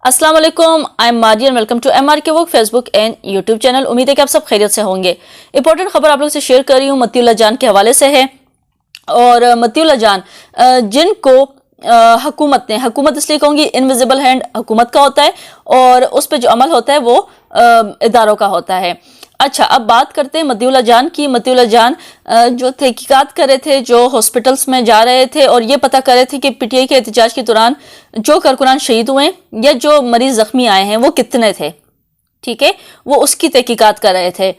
अस्सलाम वालेकुम, I am Marian. Welcome to MRK work Facebook and YouTube channel. उम्मीद है कि आप सब खैरियत से होंगे। इंपॉर्टेंट खबर आप लोग से शेयर कर रही हूँ मतीउल्लाह जान के हवाले से है। और मतीउल्लाह जान जिनको हुकूमत इसलिए कहूँगी, इनविजिबल हैंड हुकूमत का होता है और उस पर जो अमल होता है वो इदारों का होता है। अच्छा, अब बात करते हैं मतीउल्लाह जान की। मतीउल्लाह जान जो तहकीकात कर रहे थे, जो हॉस्पिटल्स में जा रहे थे और ये पता कर रहे थे कि PTI के एहतजाज के दौरान जो कारकुनान शहीद हुए या जो मरीज जख्मी आए हैं वो कितने थे, ठीक है, वो उसकी तहकीकात कर रहे थे।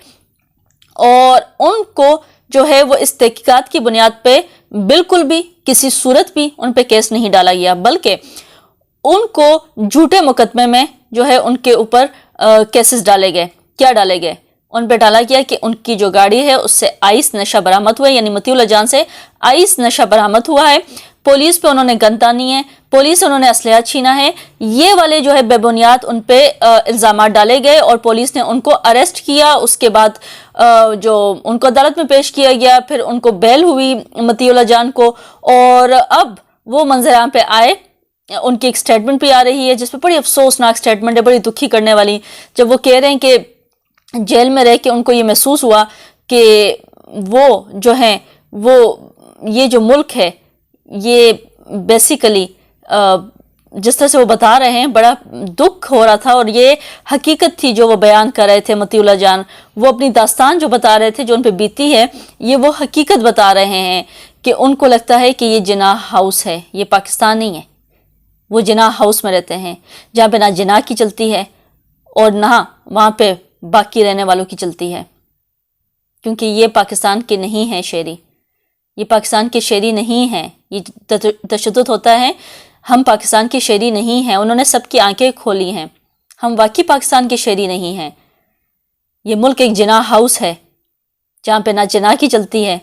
और उनको जो है वो इस तहकीकात की बुनियाद पे बिल्कुल भी किसी सूरत भी उन पे केस नहीं डाला गया, बल्कि उनको झूठे मुकदमे में जो है उनके ऊपर केसेस डाले गए। क्या डाले गए? उन पे डाला गया कि उनकी जो गाड़ी है उससे आइस नशा बरामद हुआ है, यानी मतीउल्लाह जान से आइस नशा बरामद हुआ है। पुलिस पे उन्होंने गन तानी है, पुलिस से उन्होंने असलहा छीना है। ये वाले जो है बेबुनियाद उन पे इल्ज़ामात डाले गए और पुलिस ने उनको अरेस्ट किया। उसके बाद जो उनको अदालत में पेश किया गया, फिर उनको बेल हुई मतीउल्लाह जान को। और अब वो मंजराम पे आए, उनकी एक स्टेटमेंट भी आ रही है जिसपे बड़ी अफसोसनाक स्टेटमेंट है, बड़ी दुखी करने वाली। जब वो कह रहे हैं कि जेल में रह के उनको ये महसूस हुआ कि वो जो हैं वो ये जो मुल्क है ये बेसिकली जिस तरह से वो बता रहे हैं बड़ा दुख हो रहा था। और ये हकीकत थी जो वो बयान कर रहे थे मतीउल्लाह जान। वो अपनी दास्तान जो बता रहे थे, जो उन पे बीती है, ये वो हकीकत बता रहे हैं कि उनको लगता है कि ये जिनाह हाउस है, ये पाकिस्तान नहीं है। वो जिनाह हाउस में रहते हैं जहाँ पे ना जिनाह की चलती है और ना वहाँ पे बाकी रहने वालों की चलती है, क्योंकि ये पाकिस्तान के नहीं है शेरी, ये पाकिस्तान के शेरी नहीं है। ये तशद्दुद होता है, हम पाकिस्तान के शेरी नहीं हैं। उन्होंने सबकी आंखें खोली हैं, हम वाकई पाकिस्तान के शेरी नहीं हैं। ये मुल्क एक जिनाह हाउस है जहाँ पे ना जिनाह की चलती है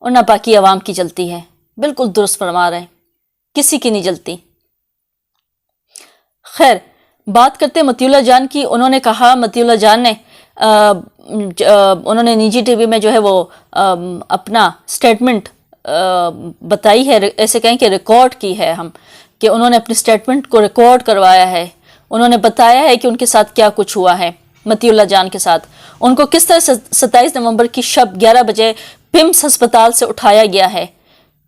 और ना बाकी अवाम की चलती है। बिल्कुल दुरुस्त फरमा रहे हैं, किसी की नहीं चलती। खैर, बात करते मतीउल्लाह जान की। उन्होंने कहा, मतीउल्लाह जान ने उन्होंने निजी टीवी में जो है वो अपना स्टेटमेंट बताई है, ऐसे कहें कि रिकॉर्ड की है हम, कि उन्होंने अपनी स्टेटमेंट को रिकॉर्ड करवाया है। उन्होंने बताया है कि उनके साथ क्या कुछ हुआ है, मतीउल्लाह जान के साथ। उनको किस तरह से 27 नवंबर की शब 11 बजे पिम्स अस्पताल से उठाया गया है,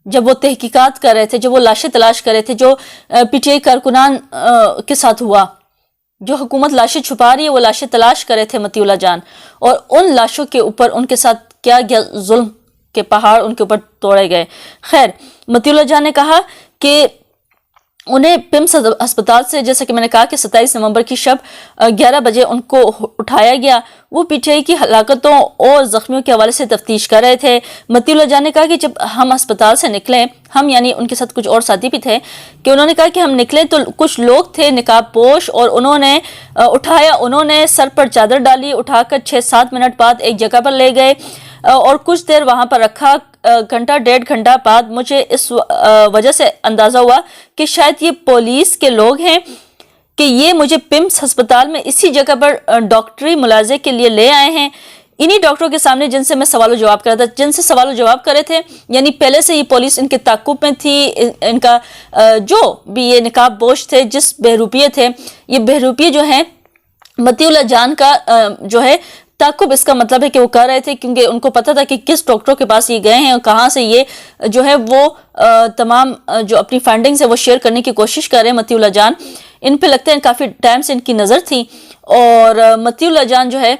जब वो तहकीकात कर रहे थे, जब वो लाशें तलाश कर रहे थे, जो PTI कारकुनान के साथ हुआ, जो हुकूमत लाशें छुपा रही है वो लाशें तलाश कर रहे थे मतीउल्लाह जान। और उन लाशों के ऊपर उनके साथ क्या क्या जुल्म के पहाड़ उनके ऊपर तोड़े गए। खैर, मतीउल्लाह जान ने कहा कि उन्हें पिम्स अस्पताल से, जैसे कि मैंने कहा कि 27 नवंबर की शब 11 बजे उनको उठाया गया। वो PTI की हलाकतों और जख्मियों के हवाले से तफ्तीश कर रहे थे। मतीउल्लाह जान ने कहा कि जब हम अस्पताल से निकले, हम यानी उनके साथ कुछ और साथी भी थे, कि उन्होंने कहा कि हम निकले तो कुछ लोग थे निकाब पोश और उन्होंने उठाया, उन्होंने सर पर चादर डाली, उठाकर 6-7 मिनट बाद एक जगह पर ले गए और कुछ देर वहाँ पर रखा। घंटा 1.5 घंटा बाद मुझे इस वजह से अंदाज़ा हुआ कि शायद ये पुलिस के लोग हैं, कि ये मुझे पिम्स अस्पताल में इसी जगह पर डॉक्टरी मुलाजे के लिए ले आए हैं। इन्हीं डॉक्टरों के सामने जिनसे मैं सवाल जवाब कर रहा था, जिनसे सवाल जवाब कर रहे थे, यानी पहले से ये पुलिस इनके ताक़ुब में थी। इनका जो भी ये निकाब पोश थे, जिस बहरूपिये थे, ये बहरूपिये जो हैं मतीउल्लाह जान का जो है ताकुब, इसका मतलब है कि वो कर रहे थे, क्योंकि उनको पता था कि किस डॉक्टरों के पास ये गए हैं और कहाँ से ये जो है वो तमाम जो अपनी फाइंडिंग्स है वो शेयर करने की कोशिश कर रहे हैं मतीउल्लाह जान। इन पे लगते हैं काफ़ी टाइम से इनकी नज़र थी और मतीउल्लाह जान जो है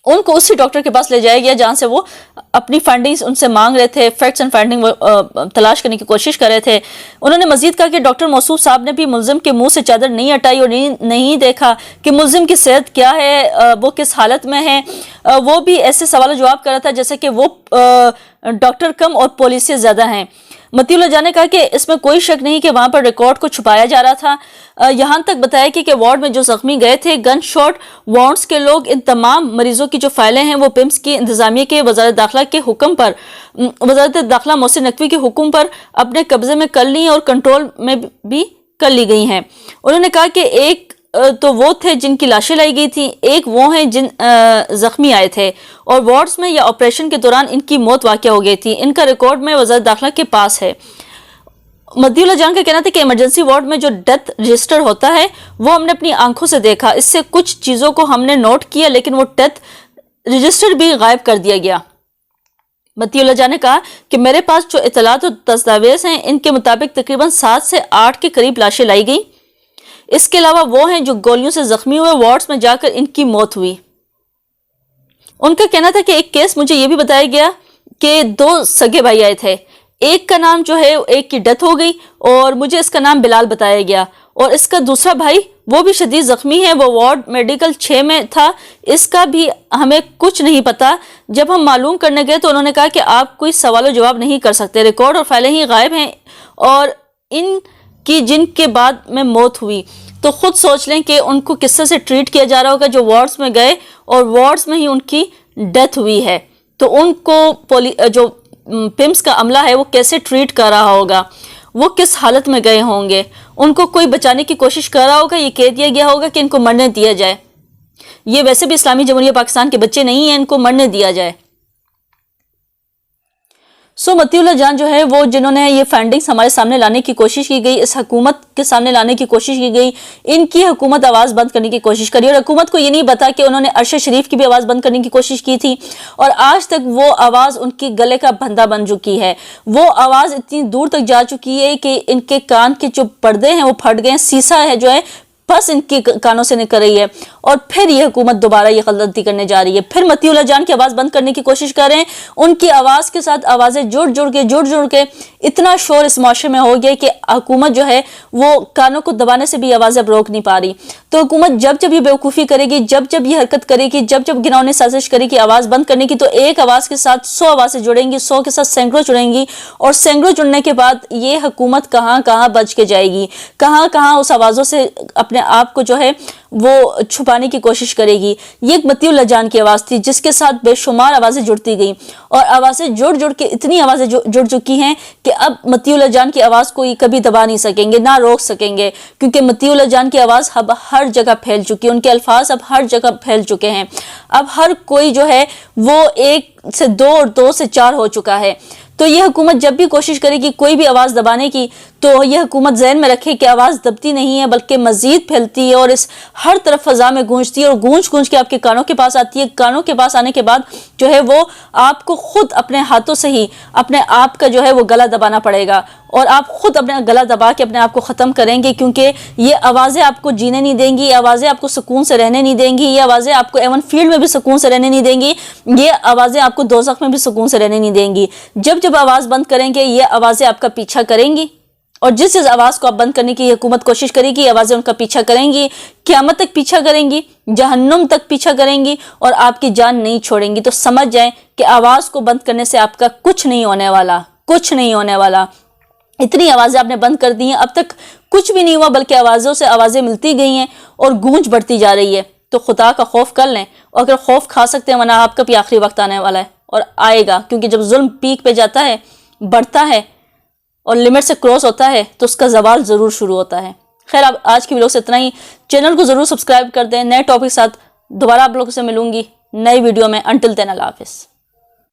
उनको उसी डॉक्टर के पास ले जाया गया जहाँ से वो अपनी फाइंडिंग्स उनसे मांग रहे थे, फैक्ट्स एंड फाइंडिंग तलाश करने की कोशिश कर रहे थे। उन्होंने मजीद कहा कि डॉक्टर मौसूफ साहब ने भी मुल्जिम के मुंह से चादर नहीं हटाई और नहीं देखा कि मुल्जिम की सेहत क्या है, वो किस हालत में है। वो भी ऐसे सवाल जवाब कर रहा था जैसे कि वो डॉक्टर कम और पुलिस से ज़्यादा हैं। मतीउल्लाह जान ने कहा कि इसमें कोई शक नहीं कि वहाँ पर रिकॉर्ड को छुपाया जा रहा था। यहाँ तक बताया कि वार्ड में जो जख्मी गए थे, गन शॉट वार्ड्स के लोग, इन तमाम मरीजों की जो फाइलें हैं वो पिम्स की इंतजामिया के वज़ारत दाखिला के हुक्म पर, वज़ारत दाखिला मोहसिन नकवी के हुक्म पर अपने कब्जे में कर ली और कंट्रोल में भी कर ली गई हैं। उन्होंने कहा कि एक तो वो थे जिनकी लाशें लाई गई थी, एक वो हैं जिन जख्मी आए थे और वार्ड्स में या ऑपरेशन के दौरान इनकी मौत वाक़या हो गई थी। इनका रिकॉर्ड में वज़ारत दाखिला के पास है। مدی اللہ جان کا کہنا تھا کہ ایمرجنسی وارڈ میں جو ڈیتھ رجسٹر ہوتا ہے وہ ہم نے اپنی آنکھوں سے دیکھا، اس سے کچھ چیزوں کو ہم نے نوٹ کیا لیکن وہ ڈیتھ رجسٹر بھی غائب کر دیا گیا۔ مدی اللہ جان نے کہا کہ میرے پاس جو اطلاعات و دستاویز ہیں ان کے مطابق تقریباً 7 سے 8 کے قریب لاشیں لائی گئیں، اس کے علاوہ وہ ہیں جو گولیوں سے زخمی ہوئے، وارڈز میں جا کر ان کی موت ہوئی۔ ان کا کہنا تھا کہ ایک کیس مجھے یہ بھی بتایا گیا کہ 2 سگے بھائی آئے تھے، ایک کا نام جو ہے ایک کی ڈیتھ ہو گئی اور مجھے اس کا نام بلال بتایا گیا، اور اس کا دوسرا بھائی وہ بھی شدید زخمی ہے، وہ وارڈ میڈیکل 6 میں تھا، اس کا بھی ہمیں کچھ نہیں پتا۔ جب ہم معلوم کرنے گئے تو انہوں نے کہا کہ آپ کوئی سوال و جواب نہیں کر سکتے، ریکارڈ اور فائلیں ہی غائب ہیں اور ان کی جن کے بعد میں موت ہوئی۔ تو خود سوچ لیں کہ ان کو کس طرح سے ٹریٹ کیا جا رہا ہوگا جو وارڈز میں گئے اور وارڈز میں ہی ان کی ڈیتھ ہوئی ہے، تو ان کو جو پمس کا عملہ ہے وہ کیسے ٹریٹ کر رہا ہوگا، وہ کس حالت میں گئے ہوں گے، ان کو کوئی بچانے کی کوشش کر رہا ہوگا، یہ کہہ دیا گیا ہوگا کہ ان کو مرنے دیا جائے۔ یہ ویسے بھی اسلامی جمہوریہ پاکستان کے بچے نہیں ہیں، ان کو مرنے دیا جائے۔ متی اللہ جان جو ہے وہ جنہوں نے یہ فائنڈنگز ہمارے سامنے لانے کی کوشش کی گئی، اس حکومت کے سامنے لانے کی کوشش کی گئی، ان کی حکومت آواز بند کرنے کی کوشش کری، اور حکومت کو یہ نہیں پتا کہ انہوں نے عرش شریف کی بھی آواز بند کرنے کی کوشش کی تھی، اور آج تک وہ آواز ان کی گلے کا بندہ بن چکی ہے، وہ آواز اتنی دور تک جا چکی ہے کہ ان کے کان کے جو پردے ہیں وہ پھٹ گئے ہیں، سیسا ہے جو ہے بس ان کی کانوں سے نکل رہی ہے، اور پھر یہ حکومت دوبارہ یہ غلطی کرنے جا رہی ہے، پھر متی اللہ جان کی آواز بند کرنے کی کوشش کر رہے ہیں، ان کی آواز کے ساتھ آوازیں جڑ کے اتنا شور اس معاشرے میں ہو گیا کہ حکومت جو ہے وہ کانوں کو دبانے سے بھی آوازیں روک نہیں پا رہی۔ تو حکومت جب یہ بیوقوفی کرے گی، جب یہ حرکت کرے گی، جب گناؤنی سازش کرے گی آواز بند کرنے کی، تو ایک آواز کے ساتھ 100 آوازیں جڑیں گی، 100 کے ساتھ سینکڑوں جڑیں گی، اور سینکڑوں جڑنے کے بعد یہ حکومت کہاں بچ کے جائے گی، کہاں اس آوازوں سے اپنے آپ کو جو ہے وہ چھپانے کی کوشش کرے گی۔ یہ ایک متی اللہ جان کی آواز تھی جس کے ساتھ بے شمار آوازیں جڑتی گئیں، اور آوازیں جڑ کے اتنی آوازیں جڑ چکی ہیں کہ اب متی اللہ جان کی آواز کو کبھی دبا نہیں سکیں گے، نہ روک سکیں گے، کیونکہ متی اللہ جان کی آواز اب ہر جگہ پھیل چکی ہے، ان کے الفاظ اب ہر جگہ پھیل چکے ہیں، اب ہر کوئی جو ہے وہ 1 سے 2 اور 2 سے 4 ہو چکا ہے۔ تو یہ حکومت جب بھی کوشش کرے گی کوئی بھی آواز دبانے کی، تو یہ حکومت ذہن میں رکھے کہ آواز دبتی نہیں ہے بلکہ مزید پھیلتی ہے، اور اس ہر طرف فضا میں گونجتی ہے، اور گونج کے آپ کے کانوں کے پاس آتی ہے۔ کانوں کے پاس آنے کے بعد جو ہے وہ آپ کو خود اپنے ہاتھوں سے ہی اپنے آپ کا جو ہے وہ گلا دبانا پڑے گا، اور آپ خود اپنا گلا دبا کے اپنے آپ کو ختم کریں گے، کیونکہ یہ آوازیں آپ کو جینے نہیں دیں گی، یہ آوازیں آپ کو سکون سے رہنے نہیں دیں گی، یہ آوازیں آپ کو ایون فیلڈ میں بھی سکون سے رہنے نہیں دیں گی، یہ آوازیں آپ کو دوزخ میں بھی سکون سے رہنے نہیں دیں گی۔ جب آواز بند کریں گے یہ آوازیں آپ کا پیچھا کریں گی، اور جس آواز کو آپ بند کرنے کی حکومت کوشش کرے گی، آوازیں ان کا پیچھا کریں گی، قیامت تک پیچھا کریں گی، جہنم تک پیچھا کریں گی، اور آپ کی جان نہیں چھوڑیں گی۔ تو سمجھ جائیں کہ آواز کو بند کرنے سے آپ کا کچھ نہیں ہونے والا۔ اتنی آوازیں آپ نے بند کر دی ہیں، اب تک کچھ بھی نہیں ہوا، بلکہ آوازوں سے آوازیں ملتی گئی ہیں اور گونج بڑھتی جا رہی ہے۔ تو خدا کا خوف کر لیں، اور اگر خوف کھا سکتے ہیں، ورنہ آپ کا بھی آخری وقت آنے والا ہے اور آئے گا، کیونکہ جب ظلم پیک پہ جاتا ہے، بڑھتا ہے اور لمٹ سے کراس ہوتا ہے تو اس کا زوال ضرور شروع ہوتا ہے۔ خیر، اب آج کی ویڈیو سے اتنا ہی، چینل کو ضرور سبسکرائب کر دیں، نئے ٹاپک ساتھ دوبارہ آپ لوگوں سے ملوں گی نئی ویڈیو میں۔ انٹل دین اللہ حافظ۔